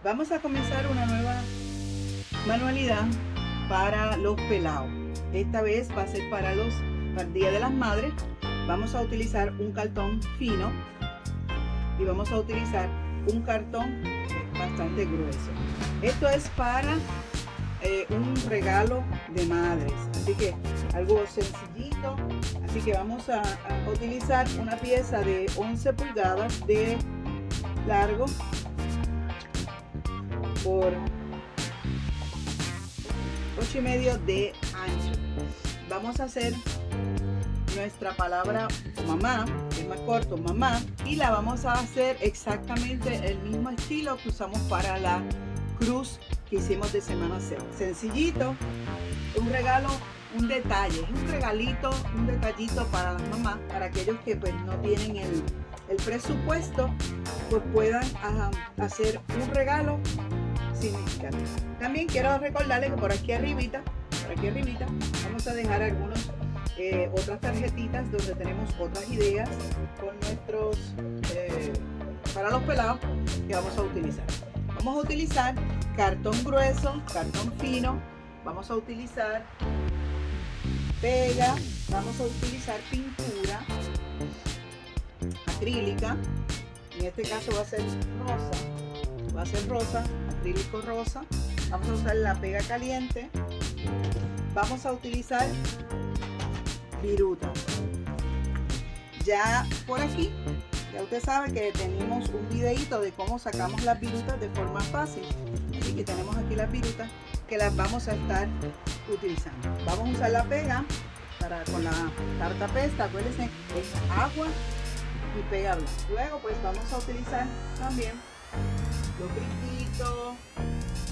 Vamos a comenzar una nueva manualidad para los pelados. Esta vez va a ser para el Día de las Madres. Vamos a utilizar un cartón fino y vamos a utilizar un cartón bastante grueso. Esto es para un regalo de madres, así que algo sencillito. Así que vamos a utilizar una pieza de 11 pulgadas de largo por 8,5 de ancho. Vamos a hacer nuestra palabra mamá, que es más corto, mamá, y la vamos a hacer exactamente el mismo estilo que usamos para la cruz que hicimos de semana 0. Sencillito, un regalo, un detalle, un regalito, un detallito para las mamás, para aquellos que pues no tienen el presupuesto, pues puedan hacer un regalo significativo. También quiero recordarles que por aquí arribita, vamos a dejar otras tarjetitas donde tenemos otras ideas con nuestros para los pelados que vamos a utilizar. Vamos a utilizar cartón grueso, cartón fino, vamos a utilizar pega, vamos a utilizar pintura acrílica, en este caso va a ser rosa, acrílico rosa. Vamos a usar la pega caliente, vamos a utilizar viruta. Ya por aquí, ya usted sabe que tenemos un videito de cómo sacamos las virutas de forma fácil, así que tenemos aquí las virutas que las vamos a estar utilizando. Vamos a usar la pega con la cartapesta, acuérdense, es agua y pega blanca. Luego pues vamos a utilizar también los brinquitos,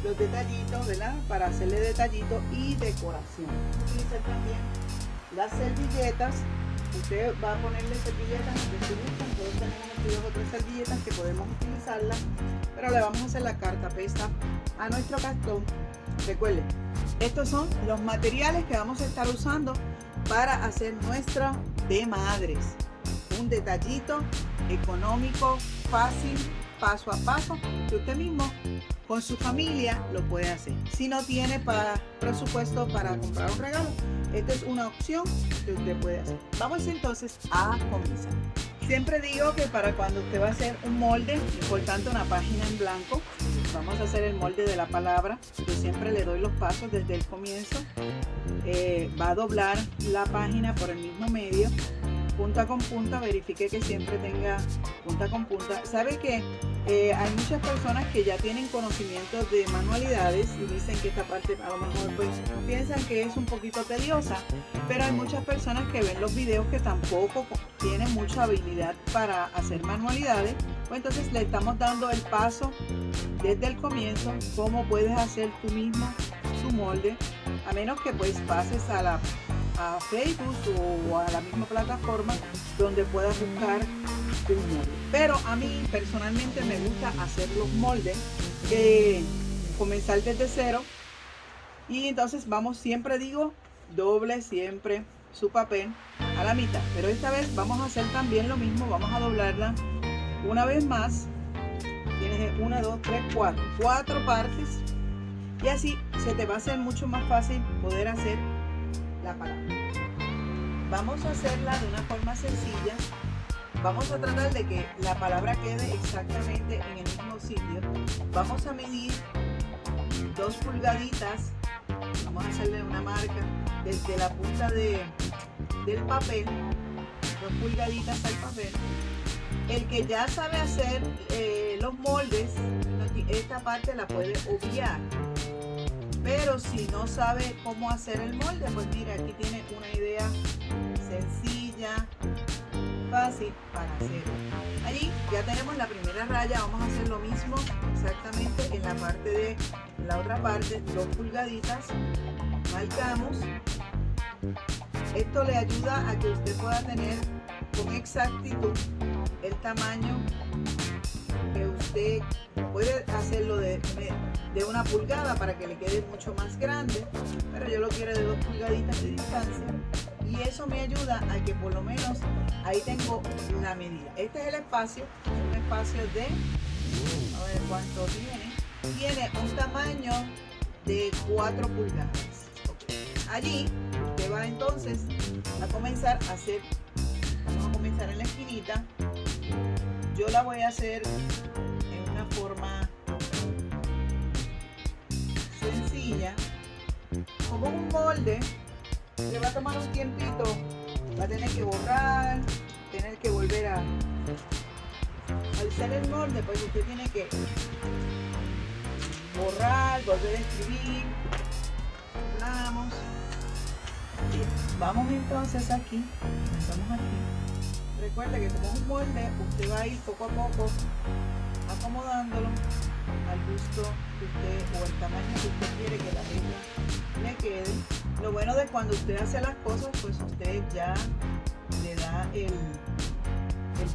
los detallitos, ¿verdad? Para hacerle detallito y decoración. Vamos a utilizar también las servilletas. Usted va a ponerle servilletas donde se gustan. Todos tenemos aquí 2 o 3 servilletas que podemos utilizarlas, pero le vamos a hacer la cartapesta a nuestro cartón. Recuerden, estos son los materiales que vamos a estar usando para hacer nuestra de madres. Un detallito económico, fácil, paso a paso, que usted mismo con su familia lo puede hacer. Si no tiene presupuesto para comprar un regalo, esta es una opción que usted puede hacer. Vamos entonces a comenzar. Siempre digo que para cuando usted va a hacer un molde, importante una página en blanco. Vamos a hacer el molde de la palabra. Yo siempre le doy los pasos desde el comienzo. Va a doblar la página por el mismo medio, punta con punta. Verifique que siempre tenga punta con punta. Sabe que hay muchas personas que ya tienen conocimientos de manualidades y dicen que esta parte a lo mejor pues piensan que es un poquito tediosa, pero hay muchas personas que ven los videos que tampoco tienen mucha habilidad para hacer manualidades. Pues entonces le estamos dando el paso desde el comienzo, cómo puedes hacer tú mismo su molde, a menos que pues pases a Facebook o a la misma plataforma donde puedas buscar un molde. Pero a mí personalmente me gusta hacer los moldes, comenzar desde cero, y entonces vamos, siempre digo, doble siempre su papel a la mitad, pero esta vez vamos a hacer también lo mismo. Vamos a doblarla una vez más. Tienes 1, 2, 3, 4 partes, y así se te va a hacer mucho más fácil poder hacer la palabra. Vamos a hacerla de una forma sencilla. Vamos a tratar de que la palabra quede exactamente en el mismo sitio. Vamos a medir 2 pulgaditas. Vamos a hacerle una marca desde la punta del papel, 2 pulgaditas al papel. El que ya sabe hacer los moldes, esta parte la puede obviar. Pero si no sabe cómo hacer el molde, pues mira, aquí tiene una idea sencilla, fácil para hacer. Allí ya tenemos la primera raya. Vamos a hacer lo mismo exactamente en la parte de la otra parte, 2 pulgaditas, marcamos. Esto le ayuda a que usted pueda tener con exactitud el tamaño que usted puede hacerlo de 1 pulgada para que le quede mucho más grande, pero yo lo quiero de 2 pulgaditas de distancia, y eso me ayuda a que por lo menos ahí tengo la medida. Este es el espacio, un espacio de, a ver cuánto tiene, tiene un tamaño de 4 pulgadas. Allí usted va entonces a comenzar a hacer, vamos a comenzar en la esquinita. Yo la voy a hacer en una forma sencilla, como un molde. Le va a tomar un tiempito, va a tener que borrar, tener que volver a hacer el molde, pues usted tiene que borrar, volver a escribir. Vamos. Bien, vamos entonces aquí, estamos aquí. Recuerde que como es un molde, usted va a ir poco a poco acomodándolo al gusto que usted o el tamaño que usted quiere que la letra le quede. Lo bueno de cuando usted hace las cosas, pues usted ya le da el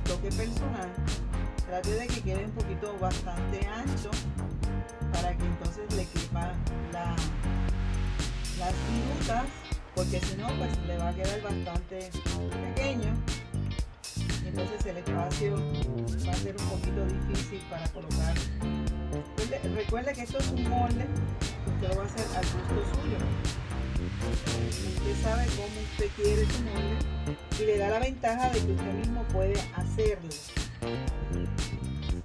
toque personal. Trate de que quede un poquito bastante ancho para que entonces le quepa las virutas, porque si no pues le va a quedar bastante pequeño, entonces el espacio va a ser un poquito difícil para colocar. Recuerde que esto es un molde, usted lo va a hacer al gusto suyo. Usted sabe cómo usted quiere su molde y le da la ventaja de que usted mismo puede hacerlo.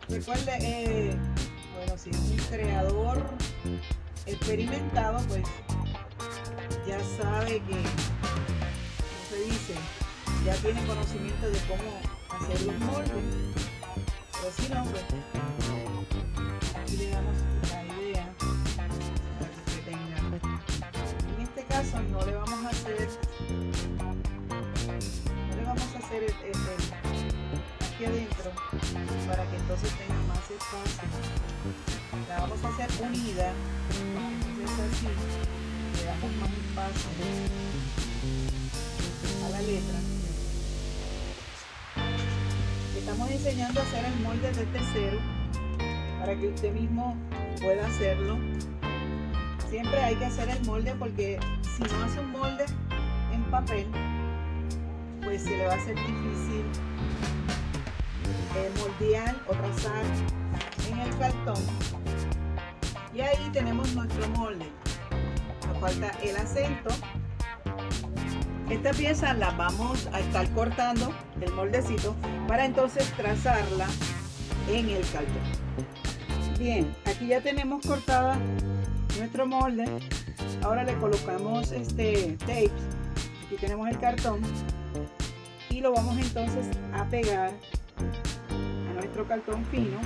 Recuerde, bueno, si es un creador experimentado, pues ya sabe que, como se dice, ya tiene conocimiento de cómo hacer los moldes. Pero si no, pues aquí le damos la idea para que usted tenga. En este caso no le vamos a hacer aquí adentro para que entonces tenga más espacio. La vamos a hacer unida, entonces así le damos más espacio a la letra. Estamos enseñando a hacer el molde desde cero para que usted mismo pueda hacerlo. Siempre hay que hacer el molde, porque si no hace un molde en papel, pues se le va a hacer difícil moldear o trazar en el cartón. Y ahí tenemos nuestro molde. Nos falta el acento. Esta pieza la vamos a estar cortando, el moldecito, para entonces trazarla en el cartón. Bien, aquí ya tenemos cortada nuestro molde. Ahora le colocamos tape. Aquí tenemos el cartón y lo vamos entonces a pegar a nuestro cartón fino.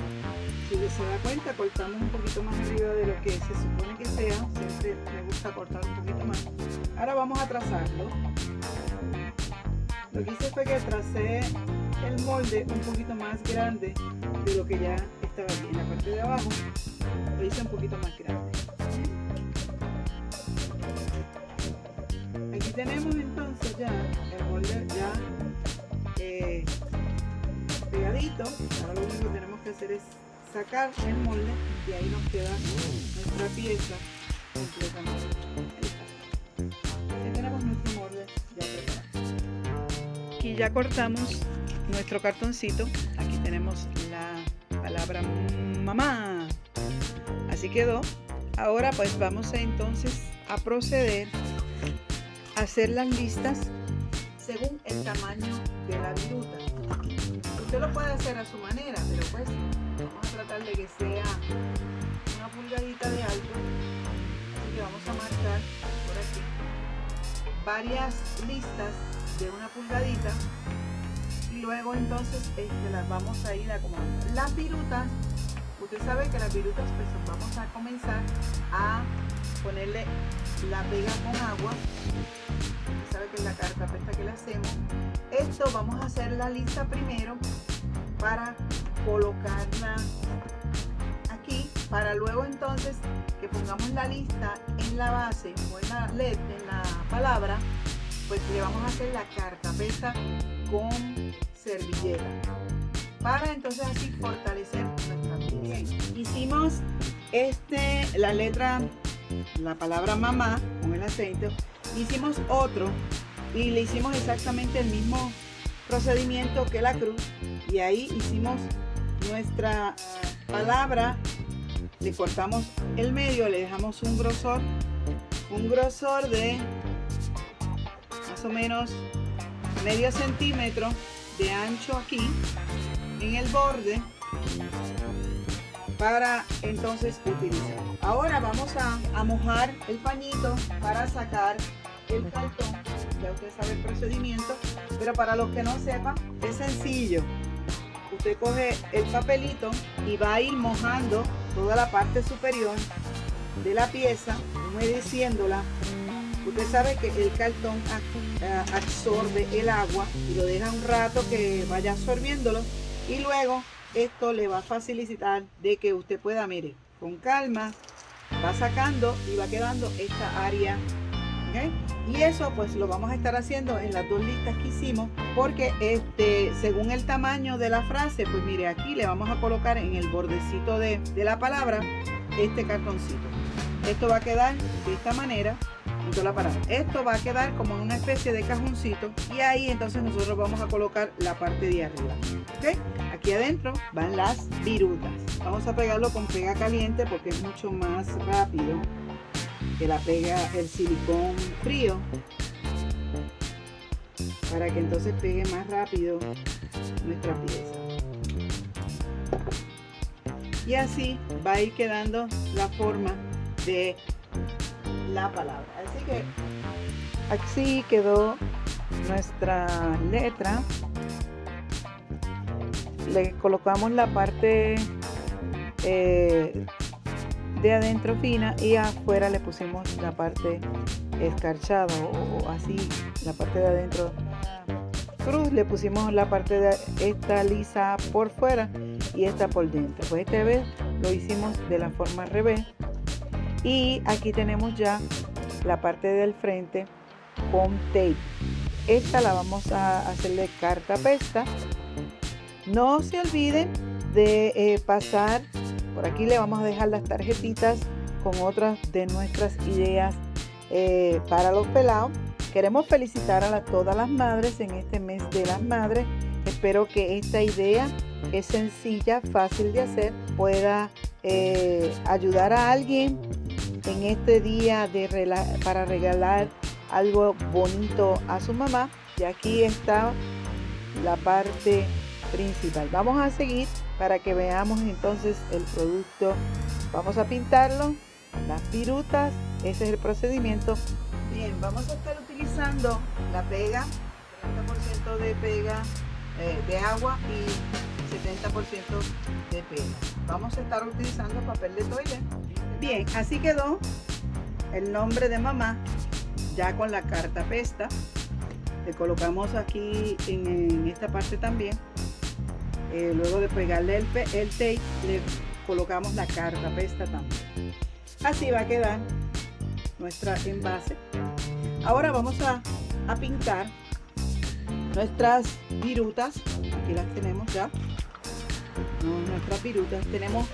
Si se da cuenta, cortamos un poquito más arriba de lo que se supone que sea. Siempre me gusta cortar un poquito más. Ahora vamos a trazarlo. Lo que hice fue que tracé el molde un poquito más grande de lo que ya estaba aquí. En la parte de abajo lo hice un poquito más grande. Aquí tenemos entonces ya el molde ya pegadito. Ahora lo único que tenemos que hacer es sacar el molde y ahí nos queda nuestra pieza completamente. Aquí tenemos nuestro molde ya preparado. Aquí ya cortamos nuestro cartoncito. Aquí tenemos la palabra mamá. Así quedó. Ahora pues vamos entonces a proceder a hacer las listas según el tamaño de la viruta. Usted lo puede hacer a su manera, pero pues vamos a tratar de que sea una pulgadita de alto. Así que vamos a marcar por aquí varias listas de una pulgadita y luego entonces las vamos a ir acomodando. Las virutas, usted sabe que las virutas pues vamos a comenzar a ponerle la pega con agua. Usted sabe que es la cartapesta que le hacemos. Esto vamos a hacer la lista primero para colocarla aquí, para luego entonces que pongamos la lista en la base o en la letra, en la palabra, pues le vamos a hacer la cartapesta con servilleta para entonces así fortalecer nuestra pieza. Bien, hicimos la letra, la palabra mamá con el acento. Hicimos otro y le hicimos exactamente el mismo procedimiento que la cruz, y ahí hicimos nuestra palabra le cortamos el medio, le dejamos un grosor de más o menos medio centímetro de ancho aquí en el borde para entonces utilizar. Ahora vamos a mojar el pañito para sacar el cartón. Ya usted sabe el procedimiento, pero para los que no sepan, es sencillo. Usted coge el papelito y va a ir mojando toda la parte superior de la pieza, humedeciéndola. Usted sabe que el cartón absorbe el agua y lo deja un rato que vaya absorbiéndolo, y luego esto le va a facilitar de que usted pueda, mire, con calma va sacando y va quedando esta área, ¿okay? Y eso pues lo vamos a estar haciendo en las dos listas que hicimos, porque según el tamaño de la frase, pues mire, aquí le vamos a colocar en el bordecito de la palabra este cartoncito. Esto va a quedar de esta manera en toda la palabra. Esto va a quedar como una especie de cajoncito, y ahí entonces nosotros vamos a colocar la parte de arriba, ¿ok? Aquí adentro van las virutas. Vamos a pegarlo con pega caliente porque es mucho más rápido que la pega el silicón frío, para que entonces pegue más rápido nuestra pieza. Y así va a ir quedando la forma de la palabra. Así que así quedó nuestra letra. Le colocamos la parte de adentro fina y afuera le pusimos la parte escarchada, o así, la parte de adentro cruz. Le pusimos la parte de esta lisa por fuera y esta por dentro. Pues esta vez lo hicimos de la forma al revés, y aquí tenemos ya la parte del frente con tape. Esta la vamos a hacerle cartapesta. No se olviden de pasar por aquí. Le vamos a dejar las tarjetitas con otras de nuestras ideas para los pelados. Queremos felicitar a todas las madres en este mes de las madres. Espero que esta idea, que es sencilla, fácil de hacer, pueda ayudar a alguien en este día para regalar algo bonito a su mamá. Y aquí está la parte principal. Vamos a seguir para que veamos entonces el producto. Vamos a pintarlo, las virutas. Ese es el procedimiento. Bien, vamos a estar utilizando la pega, 30% de pega de agua y 70% de pega. Vamos a estar utilizando papel de toilet. Bien, así quedó el nombre de mamá, ya con la cartapesta. Le colocamos aquí en esta parte también. Luego de pegarle el tape, le colocamos la cartapesta también. Así va a quedar nuestra envase. Ahora vamos a pintar nuestras virutas. Aquí las tenemos ya. Nuestras virutas. Tenemos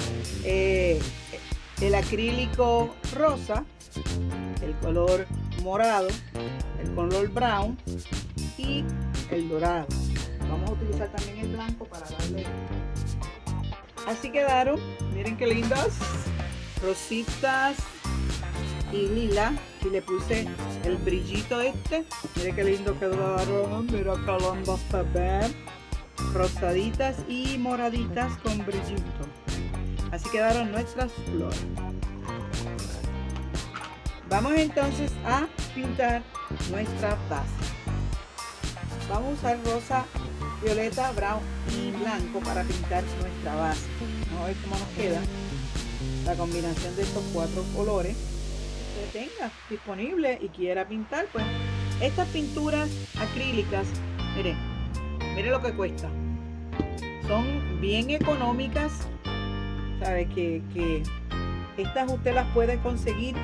el acrílico rosa, el color morado, el color brown y el dorado. Vamos a utilizar también el blanco para darle. Así quedaron. Miren qué lindas. Rositas y lila. Y le puse el brillito este. Miren qué lindo quedaron. Mira qué lindo se ven. Rosaditas y moraditas con brillito. Así quedaron nuestras flores. Vamos entonces a pintar nuestra base. Vamos a usar rosa, violeta, brown y blanco para pintar nuestra base. Vamos a ver cómo nos queda la combinación de estos cuatro colores que usted tenga disponible y quiera pintar. Pues estas pinturas acrílicas, mire lo que cuesta. Son bien económicas. Sabe que estas usted las puede conseguir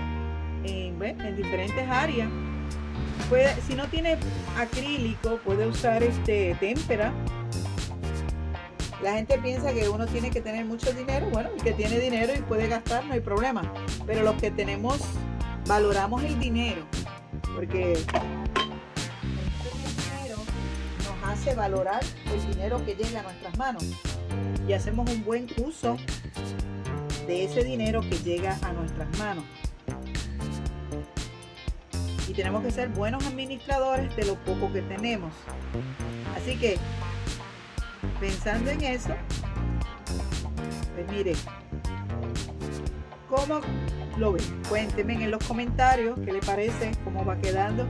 en diferentes áreas. Si no tiene acrílico, puede usar témpera. La gente piensa que uno tiene que tener mucho dinero. Bueno, el que tiene dinero y puede gastar, no hay problema. Pero los que tenemos, valoramos el dinero, porque el dinero nos hace valorar el dinero que llega a nuestras manos y hacemos un buen uso de ese dinero que llega a nuestras manos. Y tenemos que ser buenos administradores de lo poco que tenemos. Así que, pensando en eso, pues mire, ¿cómo lo ven? Cuéntenme en los comentarios qué les parece, cómo va quedando.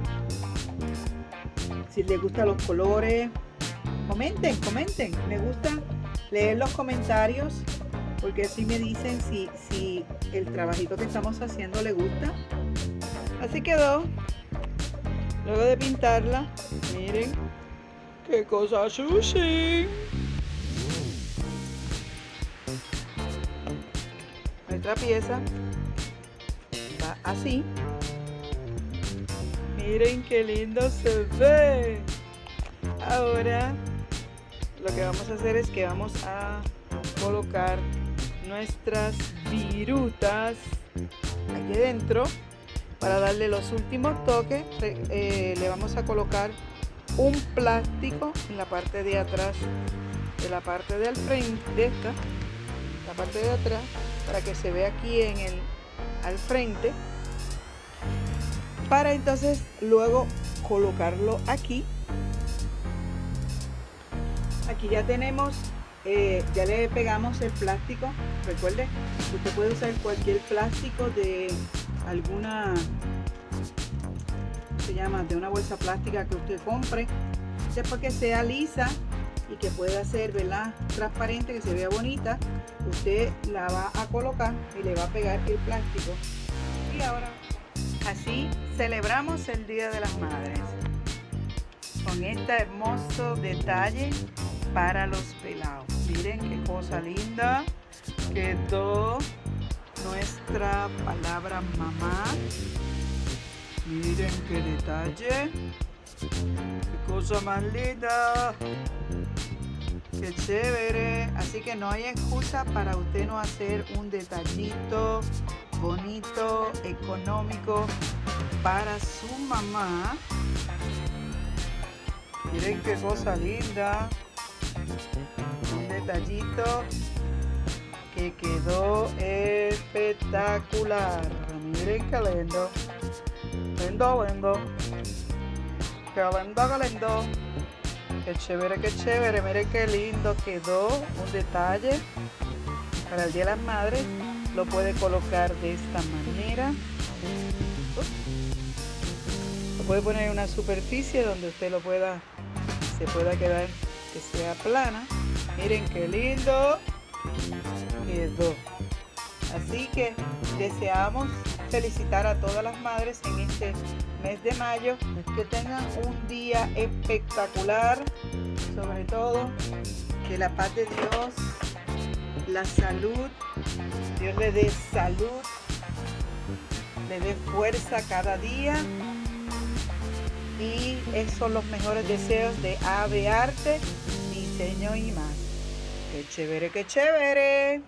Si les gustan los colores, comenten. Me gusta leer los comentarios porque así me dicen si el trabajito que estamos haciendo les gusta. Así quedó. Luego de pintarla, miren qué cosa sushi. Nuestra pieza va así. Miren qué lindo se ve. Ahora lo que vamos a hacer es que vamos a colocar nuestras virutas aquí dentro. Para darle los últimos toques, le vamos a colocar un plástico en la parte de atrás de la parte del frente, la parte de atrás, para que se vea aquí al frente, para entonces luego colocarlo aquí. Aquí ya tenemos, ya le pegamos el plástico. Recuerde, usted puede usar cualquier plástico de alguna, se llama, de una bolsa plástica que usted compre, después que sea lisa y que pueda ser, ¿verdad?, transparente, que se vea bonita. Usted la va a colocar y le va a pegar el plástico. Y ahora así celebramos el Día de las Madres con este hermoso detalle para los pelados. Miren qué cosa linda quedó nuestra palabra mamá. Miren qué detalle, qué cosa más linda, qué chévere. Así que no hay excusa para usted no hacer un detallito bonito, económico para su mamá. Miren qué cosa linda, un detallito que quedó espectacular. Miren qué lindo, lindo, qué lindo, qué chévere. Miren qué lindo quedó, un detalle para el Día de las Madres. Lo puede colocar de esta manera. Lo puede poner en una superficie donde usted se pueda quedar, que sea plana. Miren qué lindo quedó. Así que deseamos felicitar a todas las madres en este mes de mayo, que tengan un día espectacular, sobre todo que la paz de Dios, la salud, Dios le dé salud, le dé fuerza cada día, y esos son los mejores deseos de AB Arte, Diseño y más. ¡Qué chévere, qué chévere!